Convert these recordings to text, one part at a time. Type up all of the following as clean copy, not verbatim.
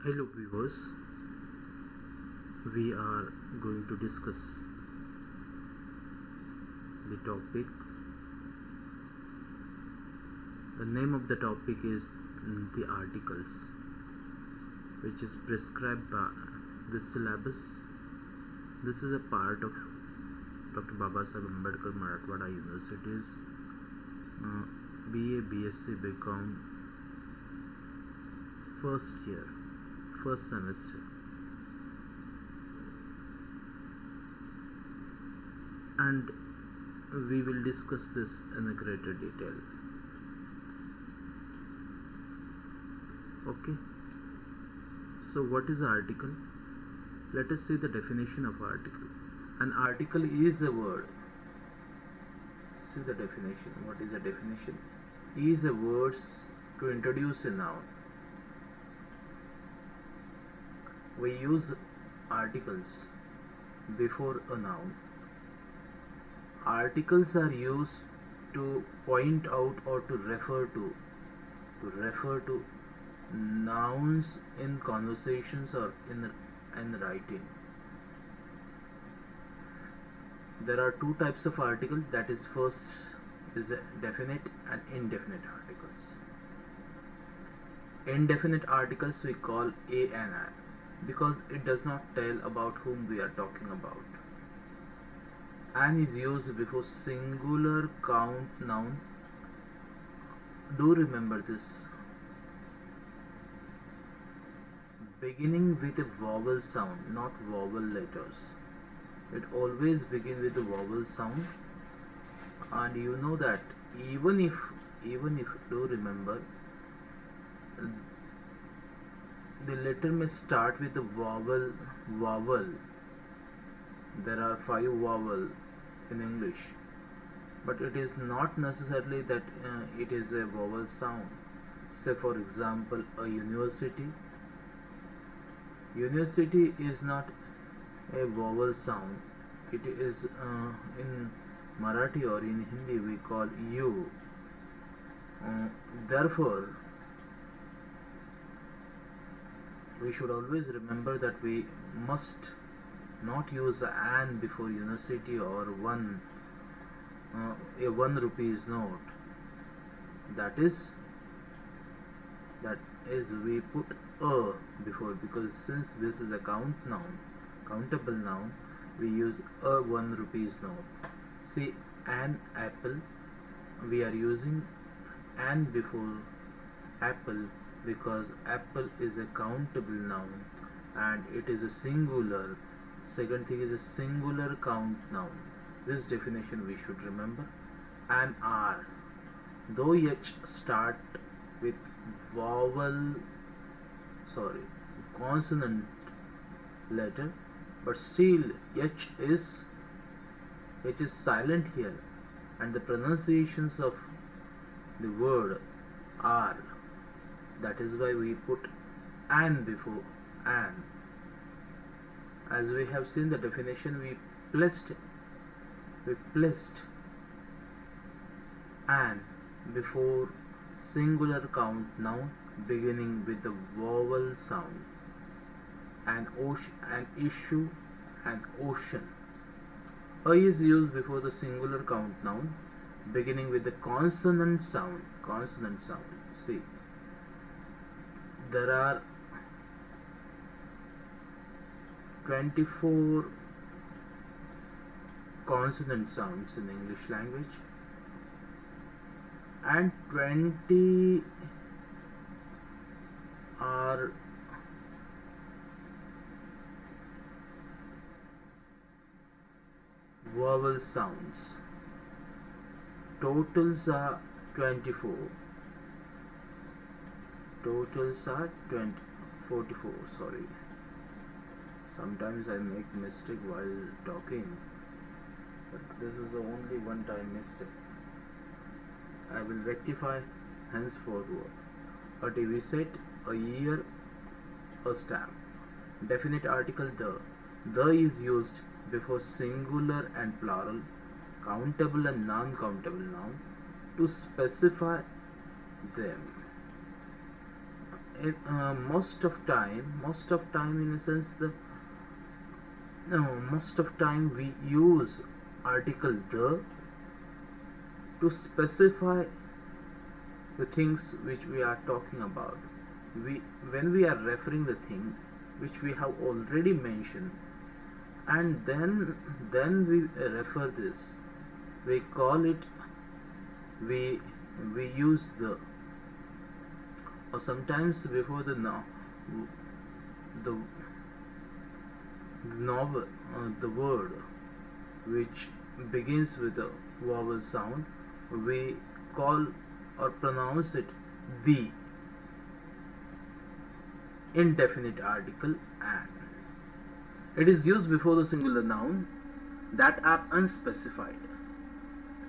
Hello viewers, we are going to discuss the topic. The name of the topic is the articles, which is prescribed by the syllabus. This is a part of Dr. Babasaheb Ambedkar Marathwada University's BA, BSc, BCom first year, first semester. And we will discuss this in a greater detail. Okay, so what is an article? Let us see the definition of article. An article is a word. See the definition. What is a definition? Is a words to introduce a noun. We use articles before a noun. Articles are used to point out or to refer to nouns in conversations or in writing. There are two types of articles, that is, first is a definite and indefinite articles. Indefinite articles we call a and an because it does not tell about whom we are talking about. An is used before singular count noun. Do remember this. Beginning with a vowel sound, not vowel letters. It always begins with the vowel sound, and you know that even if do remember, the letter may start with the vowel. There are 5 vowels in English, but it is not necessarily that it is a vowel sound. Say for example, a university. University is not a vowel sound. It is in Marathi or in Hindi we call U. Therefore, we should always remember that we must not use an before university or a 1 rupees note. That is we put a before, because since this is a countable noun, we use a 1 rupees note. See, an apple, we are using an before apple because apple is a countable noun and it is a singular. Second thing is a singular count noun. This definition we should remember. An R, though h start with consonant letter, but still h is silent here, and the pronunciations of the word are. That is why we put an before an. As we have seen the definition, we placed an before singular count noun beginning with the vowel sound. An issue, an ocean. A is used before the singular count noun beginning with the consonant sound. See, there are 24 consonant sounds in English language and 20 are vowel sounds. Totals are 24. Totals are 44. Sorry. Sometimes I make mistake while talking, but this is only one time mistake. I will rectify henceforth. A TV set, a year, a stamp. Definite article the. The is used before singular and plural, countable and non-countable noun to specify them. most of time in a sense, the no most of time we use article the to specify the things which we are talking about. We When we are referring the thing which we have already mentioned, and then we refer this, we call it, we we use the, or sometimes before the novel the word which begins with a vowel sound, we call or pronounce it the indefinite article an. It is used before the singular noun that are unspecified.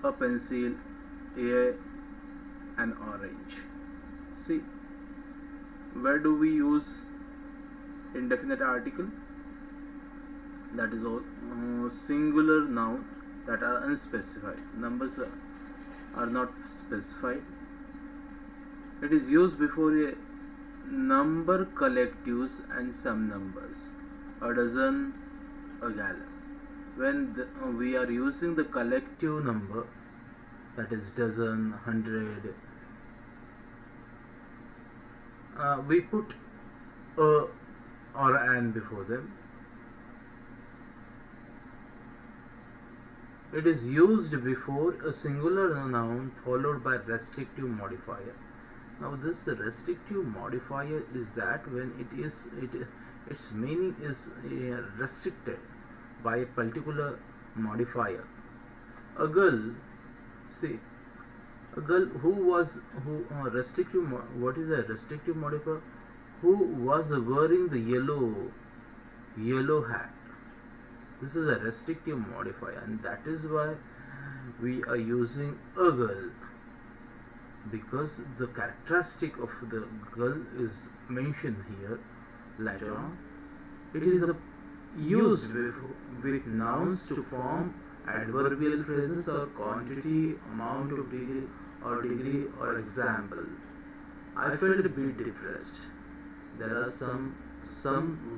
A pencil, an orange. See, where do we use indefinite article? That is all singular noun that are unspecified. Numbers are not specified. It is used before a number collectives and some numbers. A dozen, a gallon. When we are using the collective number, that is dozen, 100, we put a or an before them. It is used before a singular noun followed by restrictive modifier. Now this restrictive modifier is that when its meaning is restricted by a particular modifier. A girl, see, a girl who restrictive. What is a restrictive modifier? Who was wearing the yellow hat. This is a restrictive modifier, and that is why we are using a girl, because the characteristic of the girl is mentioned here later on. It is used with nouns to form adverbial phrases or quantity, amount of degree or example. I felt a bit depressed. There are some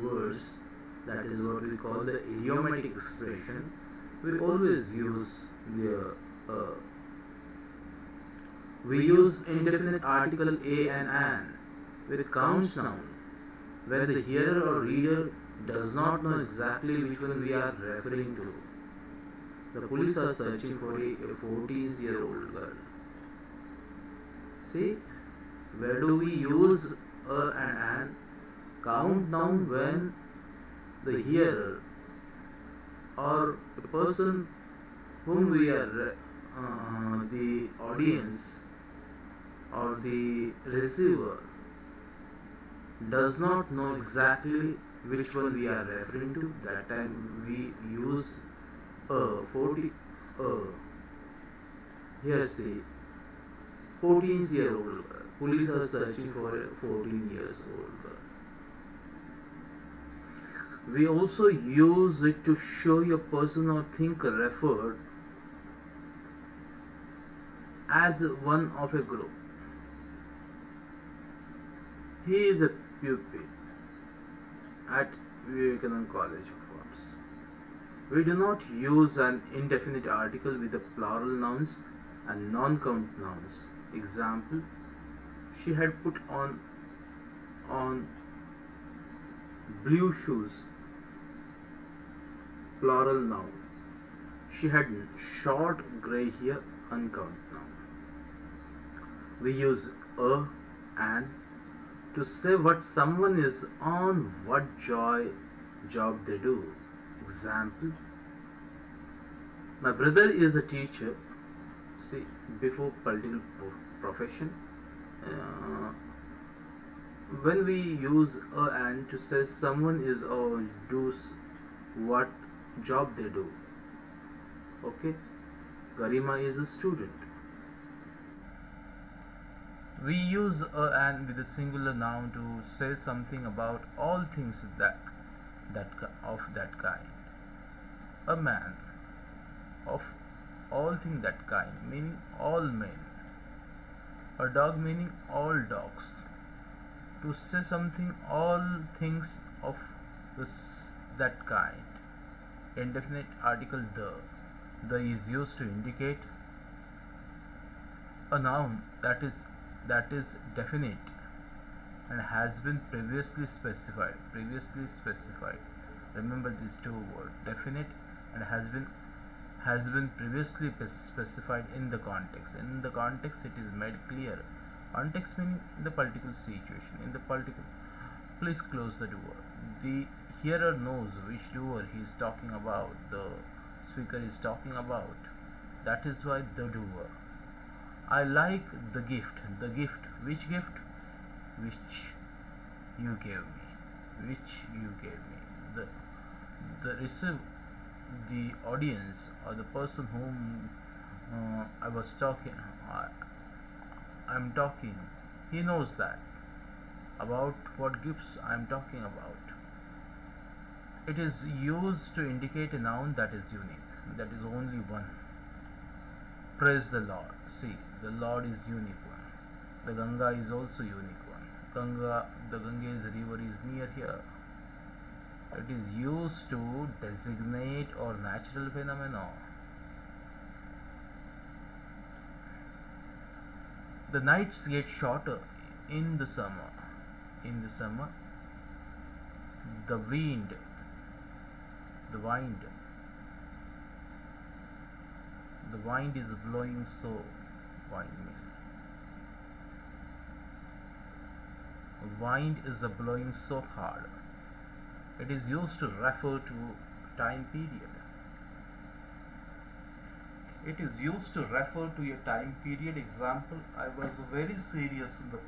words, that is what we call the idiomatic expression. We always use we use indefinite article a and an with counts noun, where the hearer or reader does not know exactly which one we are referring to. The police are searching for a 14-year-old girl. See, where do we use a and an? Count noun when the hearer or the person whom we are the audience or the receiver does not know exactly which one we are referring to. That time we use a 40 here see 14-year-old girl. Police are searching for a 14-year-old girl. We also use it to show a person or thing referred as one of a group. He is a pupil at Vivekananda College of Arts. We do not use an indefinite article with the plural nouns and non-count nouns. Example, she had put on blue shoes. Plural noun. She had short grey hair. Uncount noun. We use a and to say what someone is on, what job they do. Example, my brother is a teacher. See, before political profession, when we use a and to say someone is or does what job they do. Okay, Garima is a student. We use a and with a singular noun to say something about all things of that kind. A man of all things that kind, meaning all men. A dog meaning all dogs. To say something, all things of that kind. Indefinite article the. The is used to indicate a noun that is definite and has been previously specified. Remember these two words, definite and has been previously specified in the context. In the context, it is made clear. Context meaning in the particular situation. In the particular, please close the door. The hearer knows which door he is talking about. The speaker is talking about. That is why the door. I like the gift. The gift. Which gift? Which you gave me. Which you gave me. The receive, the audience or the person whom I was talking, I'm talking, he knows that about what gifts I'm talking about. It is used to indicate a noun that is unique, that is only one. Praise the Lord. See, the Lord is unique one. The Ganga is also unique one. The Ganges river is near here. It is used to designate or natural phenomena. The nights get shorter in the summer. In the summer, the wind, the wind is blowing so wind is blowing so hard. It is used to refer to time period. It is used to refer to a time period. Example, I was very serious in the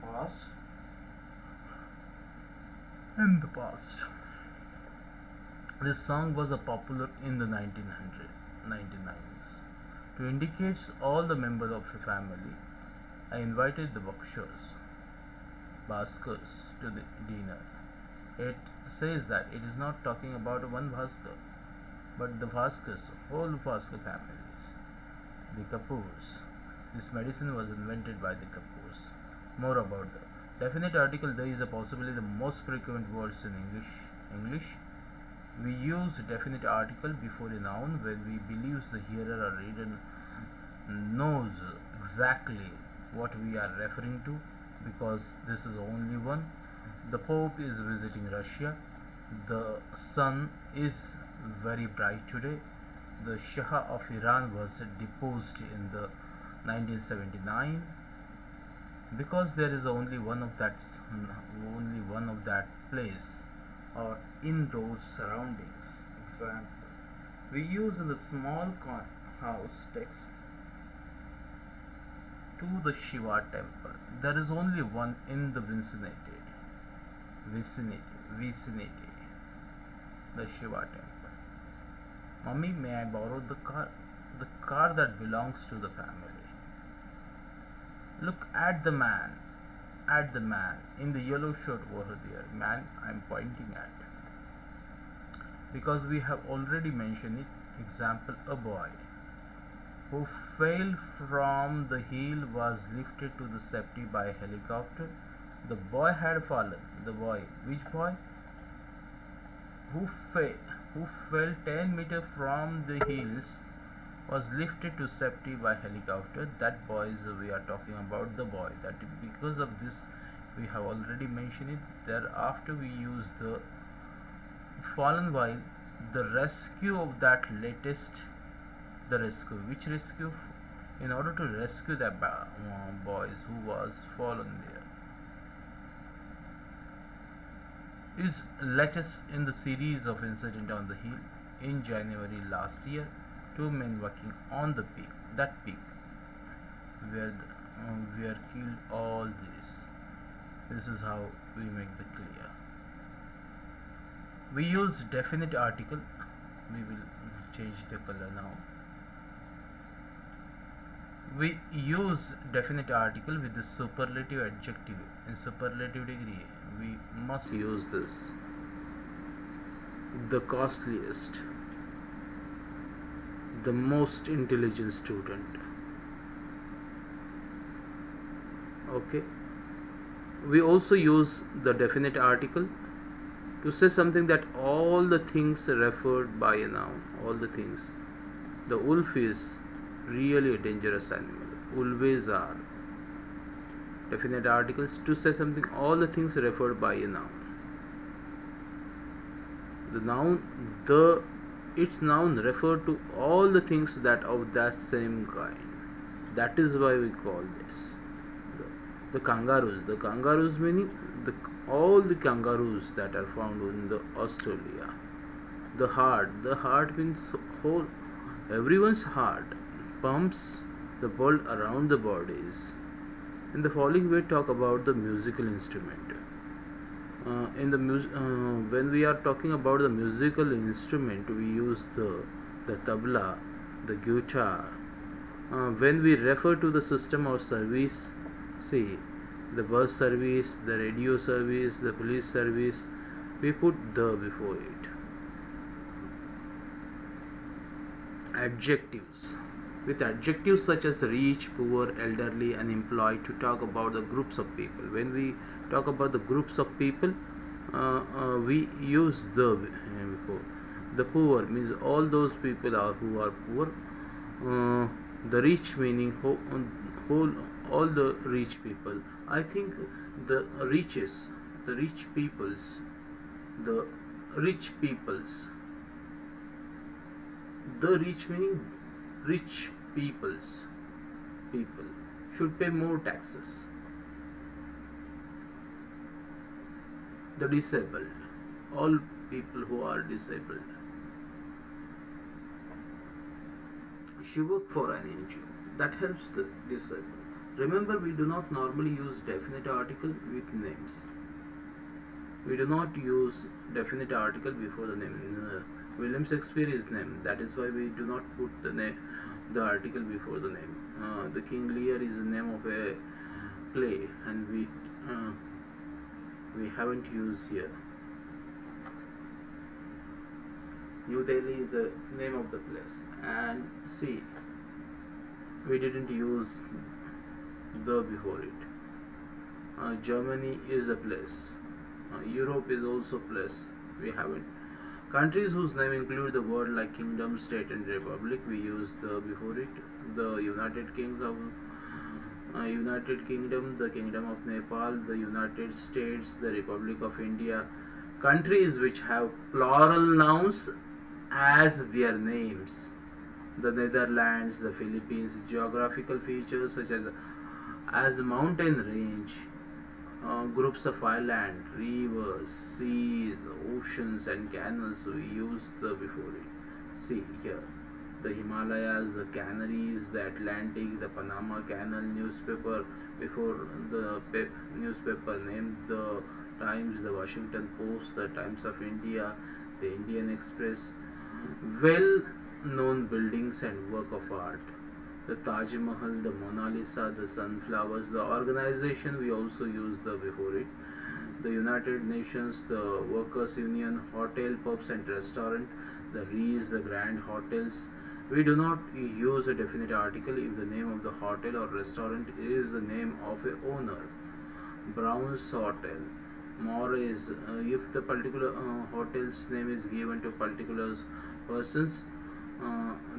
past. This song was popular in the 1990s. To indicate all the members of a family, I invited the Baskers to the dinner. It says that it is not talking about one Bhaskar, but the Bhaskars, whole Bhaskar families. The Kapoors. This medicine was invented by the Kapoors. More about the definite article. There is possibly the most frequent words in English. We use definite article before a noun when we believe the hearer or reader knows exactly what we are referring to, because this is only one. The Pope is visiting Russia. The sun is very bright today. The Shah of Iran was deposed in the 1979, because there is only one of that place or in those surroundings. Example, we use in the small house text to the Shiva temple. There is only one in the vicinity. The Shiva temple. Mummy, may I borrow the car? The car that belongs to the family. Look at the man. In the yellow shirt over there. Man, I'm pointing at. Because we have already mentioned it. Example, a boy who fell from the hill was lifted to the safety by helicopter. The boy had fallen. The boy. Which boy? Who fell 10 meters from the hills was lifted to safety by helicopter. That boy is, we are talking about the boy. That because of this we have already mentioned it. Thereafter we use the fallen while the rescue of that latest. The rescue. Which rescue? In order to rescue the boys who was fallen there. Is latest in the series of incident on the hill. In January last year, 2 men working on the peak, were killed. All this is how we make the clear. We use definite article. We will change the color now. We use definite article with the superlative adjective. In superlative degree, we must use this. The costliest, the most intelligent student. Okay. We also use the definite article to say something that all the things referred by a noun, all the things. The wolf is really a dangerous animal. Always are. Definite articles to say something, all the things referred by a noun. The noun, the its noun refer to all the things that of that same kind. That is why we call this the kangaroos. The kangaroos meaning the all the kangaroos that are found in the Australia. The heart means whole. Everyone's heart pumps the blood around the bodies. In the following, we talk about the musical instrument. When we are talking about the musical instrument, we use the tabla, the guitar. When we refer to the system or service, see the bus service, the radio service, the police service, we put the before it. Adjectives. With adjectives such as rich, poor, elderly, unemployed to talk about the groups of people. When we talk about the groups of people, we use the before. The poor means all those people who are poor. The rich meaning whole all the rich people. I think the riches, the rich peoples, the rich peoples. The rich meaning rich people should pay more taxes. The disabled, all people who are disabled. She worked for an NGO that helps the disabled. Remember, we do not normally use definite article with names. We do not use definite article before the name. William Shakespeare is name. That is why we do not put the article before the name. The King Lear is the name of a play, and we haven't used here. New Delhi is the name of the place, and see, we didn't use the before it. Germany is a place. Europe is also place. We haven't. Countries whose name include the word like kingdom, state, and republic, we use the before it. The United Kingdom, the Kingdom of Nepal, the United States, the Republic of India. Countries which have plural nouns as their names. The Netherlands, the Philippines. Geographical features such as mountain range, groups of island, rivers, seas, oceans, and canals. We use the before it. See here, the Himalayas, the Canaries, the Atlantic, the Panama Canal. Newspaper before the newspaper named the Times, the Washington Post, the Times of India, the Indian Express. Well known buildings and work of art. The Taj Mahal, the Mona Lisa, the sunflowers. The organization, we also use the before it. The United Nations, the Workers Union, hotel, pubs and restaurant, the Rees, the grand hotels. We do not use a definite article if the name of the hotel or restaurant is the name of a owner. Brown's Hotel, Morris, if the particular hotel's name is given to particular persons,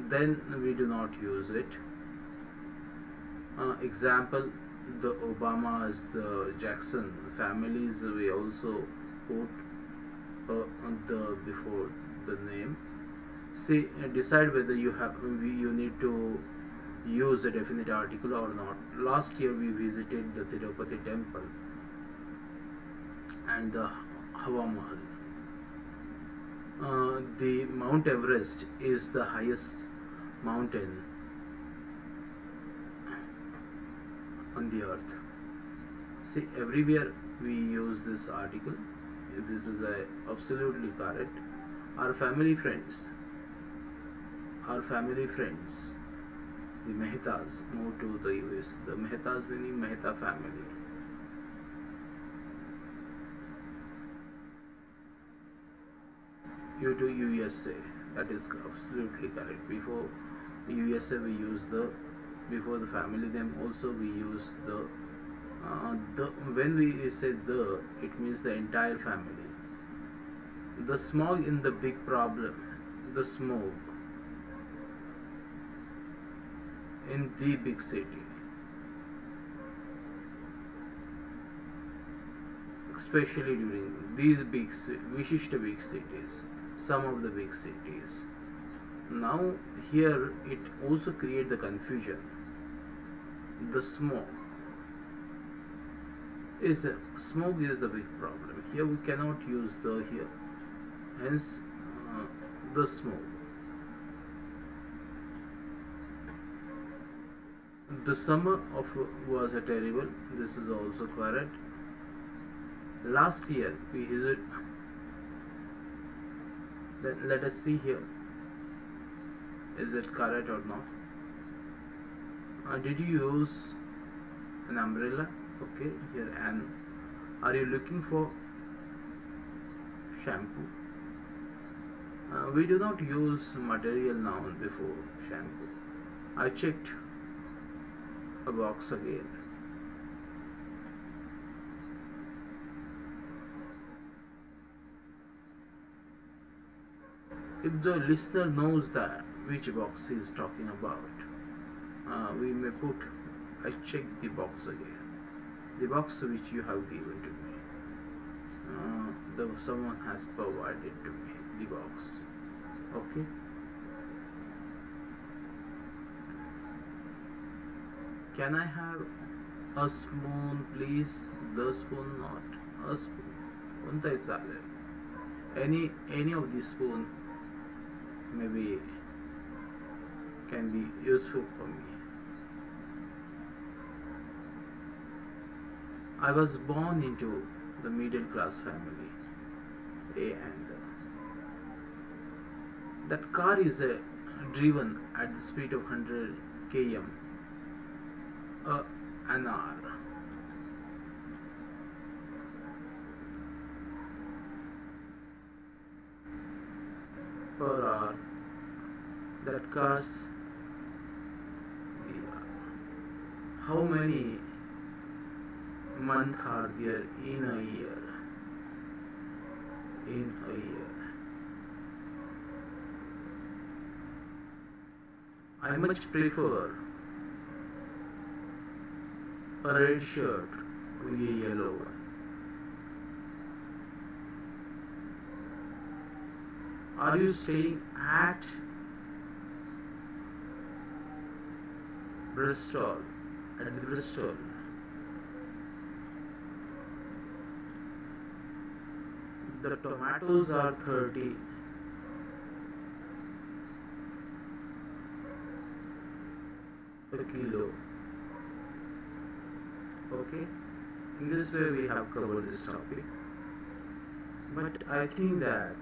then we do not use it. Example, the Obamas, the Jackson families, we also put the before the name. See, decide whether you need to use a definite article or not. Last year we visited the Tirupati temple and the Hawa Mahal. The Mount Everest is the highest mountain on the earth. See, everywhere we use this article. This is absolutely correct. Our family friends, the Mehtas moved to the US. The Mehtas meaning Mehta family. You to USA. That is absolutely correct. Before USA we use the before the family name also we use the When we say the, it means the entire family. The smog in the big problem, the smoke in the big city, especially during these Vishishta big cities, some of the big cities. Now here it also creates the confusion. The smoke is the big problem. Here we cannot use the here. Hence the smoke. The summer of was a terrible. This is also correct. Last year we visited. Then let us see here. Is it correct or not? Did you use an umbrella? Okay, here. And are you looking for shampoo? We do not use material noun before shampoo. I checked a box again. If the listener knows that which box he is talking about, we may put I check the box again. The box which you have given to me. Someone has provided to me the box. Okay. Can I have a spoon, please? The spoon, not a spoon. कोणताही चालेल. Any of the spoon maybe can be useful for me. I was born into the middle class family. And that car is driven at the speed of 100 km an hour. Per hour. That cars. How many months are there in a year? In a year. I much prefer a red shirt to a yellow one. Are you staying at Bristol? At the Bristol? The tomatoes are 30. Per kilo. Okay, in this way we have covered this topic, but I think that